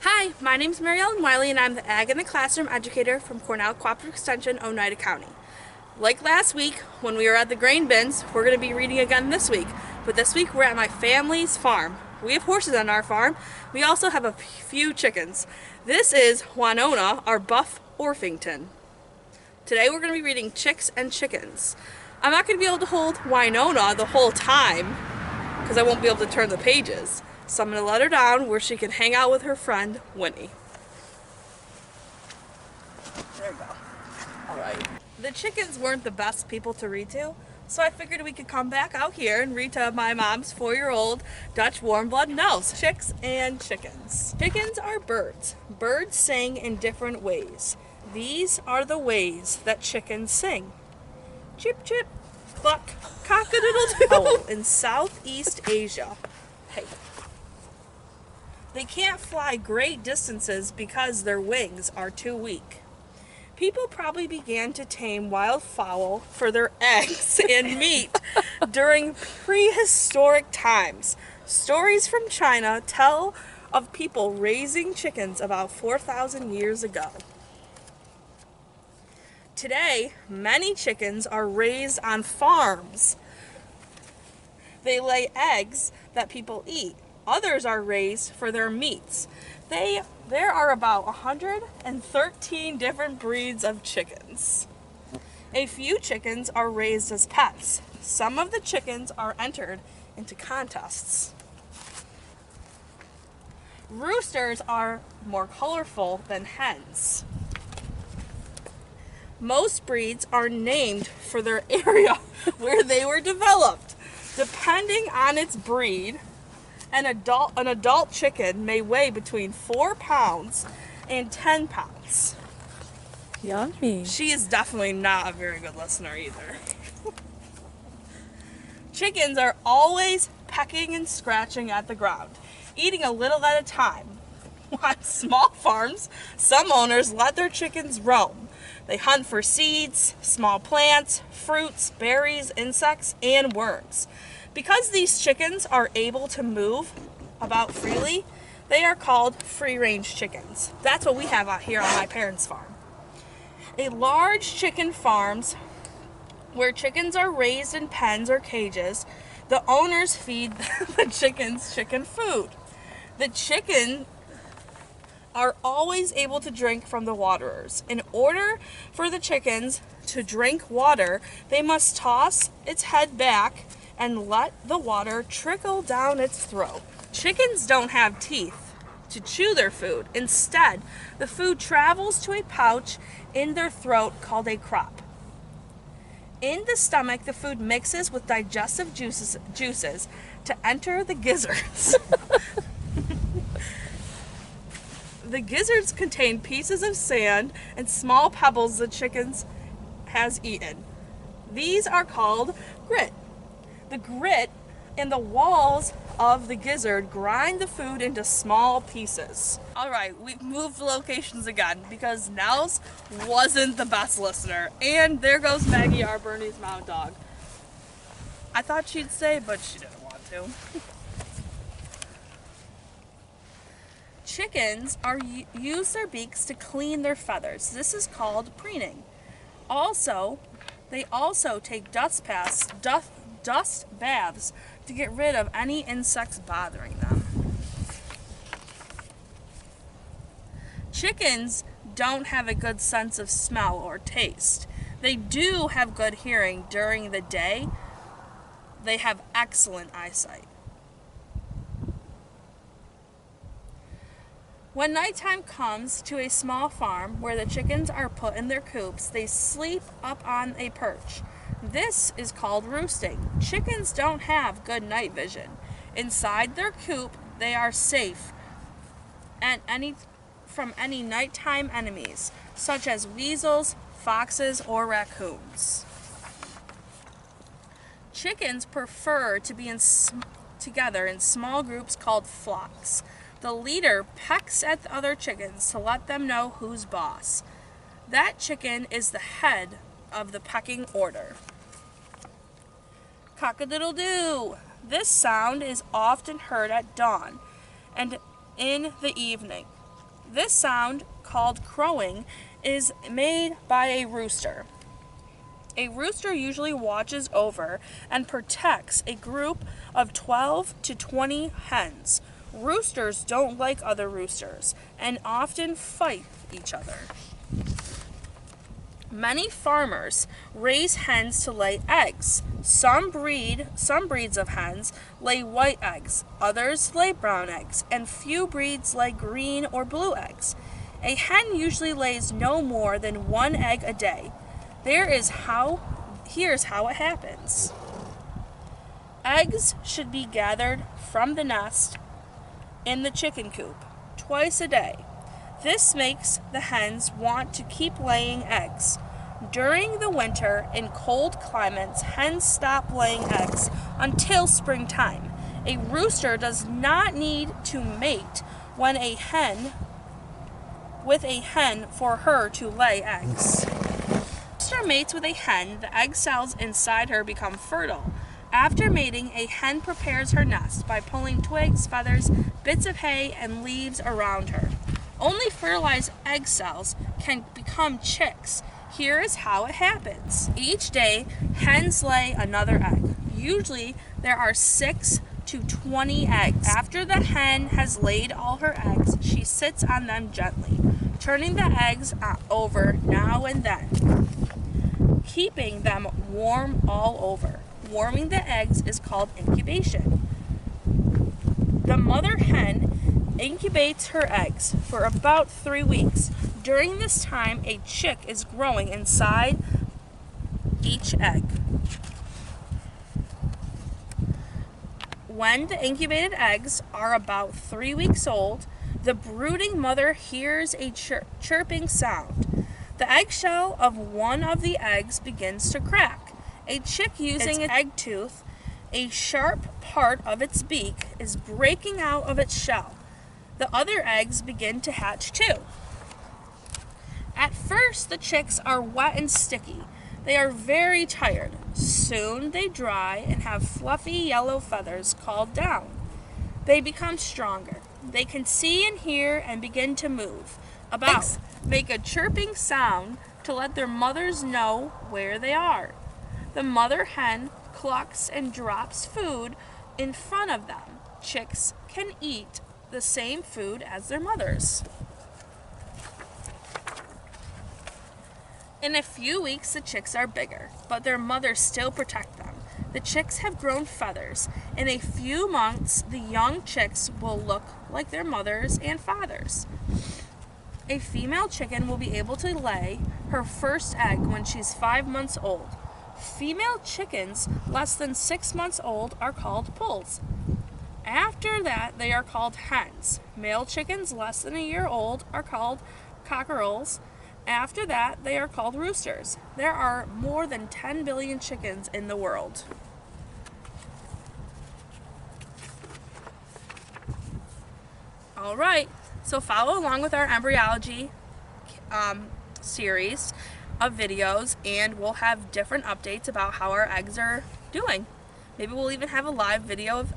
Hi, my name is Mary Ellen Wiley and I'm the Ag in the Classroom educator from Cornell Cooperative Extension, Oneida County. Like last week, when we were at the grain bins, we're going to be reading again this week. But this week we're at my family's farm. We have horses on our farm. We also have a few chickens. This is Winona, our buff Orpington. Today we're going to be reading Chicks and Chickens. I'm not going to be able to hold Winona the whole time because I won't be able to turn the pages. So I'm going to let her down where she can hang out with her friend, Winnie. There we go. Alright. The chickens weren't the best people to read to, so I figured we could come back out here and read to my mom's 4-year-old Dutch warm blood nose, Chicks and Chickens. Chickens are birds. Birds sing in different ways. These are the ways that chickens sing. Chip chip, cluck, cock-a-doodle-doo in Southeast Asia. Hey. They can't fly great distances because their wings are too weak. People probably began to tame wild fowl for their eggs and meat during prehistoric times. Stories from China tell of people raising chickens about 4,000 years ago. Today, many chickens are raised on farms. They lay eggs that people eat. Others are raised for their meats. There are about 113 different breeds of chickens. A few chickens are raised as pets. Some of the chickens are entered into contests. Roosters are more colorful than hens. Most breeds are named for their area where they were developed. Depending on its breed, an adult chicken may weigh between 4 pounds and 10 pounds. Yummy. She is definitely not a very good listener either. Chickens are always pecking and scratching at the ground, eating a little at a time. On small farms, some owners let their chickens roam. They hunt for seeds, small plants, fruits, berries, insects, and worms. Because these chickens are able to move about freely, they are called free-range chickens. That's what we have out here on my parents' farm. A large chicken farms where chickens are raised in pens or cages, the owners feed the chickens chicken food. The chicken are always able to drink from the waterers. In order for the chickens to drink water, they must toss its head back and let the water trickle down its throat. Chickens don't have teeth to chew their food. Instead, the food travels to a pouch in their throat called a crop. In the stomach, the food mixes with digestive juices to enter the gizzards. The gizzards contain pieces of sand and small pebbles the chicken has eaten. These are called grit. The grit in the walls of the gizzard grind the food into small pieces. Alright, we've moved locations again because Nels wasn't the best listener. And there goes Maggie, our Bernese Mountain Dog. I thought she'd stay, but she didn't want to. Chickens use their beaks to clean their feathers. This is called preening. They also take dust baths to get rid of any insects bothering them. Chickens don't have a good sense of smell or taste. They do have good hearing during the day. They have excellent eyesight. When nighttime comes to a small farm where the chickens are put in their coops, they sleep up on a perch. This is called roosting. Chickens don't have good night vision. Inside their coop, they are safe from any nighttime enemies, such as weasels, foxes, or raccoons. Chickens prefer to be together in small groups called flocks. The leader pecks at the other chickens to let them know who's boss. That chicken is the head of the pecking order. Cock-a-doodle-doo. This sound is often heard at dawn and in the evening. This sound, called crowing, is made by a rooster. A rooster usually watches over and protects a group of 12 to 20 hens. Roosters don't like other roosters and often fight each other. Many farmers raise hens to lay eggs. Some breeds of hens lay white eggs, others lay brown eggs, and few breeds lay green or blue eggs. A hen usually lays no more than one egg a day. Here's how it happens. Eggs should be gathered from the nest in the chicken coop twice a day. This makes the hens want to keep laying eggs. During the winter, in cold climates, hens stop laying eggs until springtime. A rooster does not need to mate with a hen for her to lay eggs. When a rooster mates with a hen, the egg cells inside her become fertile. After mating, a hen prepares her nest by pulling twigs, feathers, bits of hay, and leaves around her. Only fertilized egg cells can become chicks. Here is how it happens. Each day, hens lay another egg. Usually, there are 6 to 20 eggs. After the hen has laid all her eggs, she sits on them gently, turning the eggs over now and then, keeping them warm all over. Warming the eggs is called incubation. The mother hen incubates her eggs for about 3 weeks. During this time, a chick is growing inside each egg. When the incubated eggs are about 3 weeks old, the brooding mother hears a chirping sound. The eggshell of one of the eggs begins to crack. A chick using its egg tooth, a sharp part of its beak, is breaking out of its shell. The other eggs begin to hatch too. At first, the chicks are wet and sticky. They are very tired. Soon they dry and have fluffy yellow feathers called down. They become stronger. They can see and hear and begin to move about. Make a chirping sound to let their mothers know where they are. The mother hen clucks and drops food in front of them. Chicks can eat the same food as their mothers. In a few weeks, the chicks are bigger, but their mothers still protect them. The chicks have grown feathers. In a few months, the young chicks will look like their mothers and fathers. A female chicken will be able to lay her first egg when she's 5 months old. Female chickens less than 6 months old are called pulls. After that, they are called hens. Male chickens less than a year old are called cockerels. After that, they are called roosters. There are more than 10 billion chickens in the world. All right, so follow along with our embryology series of videos, and we'll have different updates about how our eggs are doing. Maybe we'll even have a live video of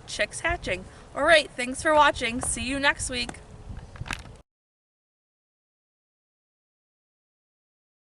chicks hatching. All right, thanks for watching. See you next week.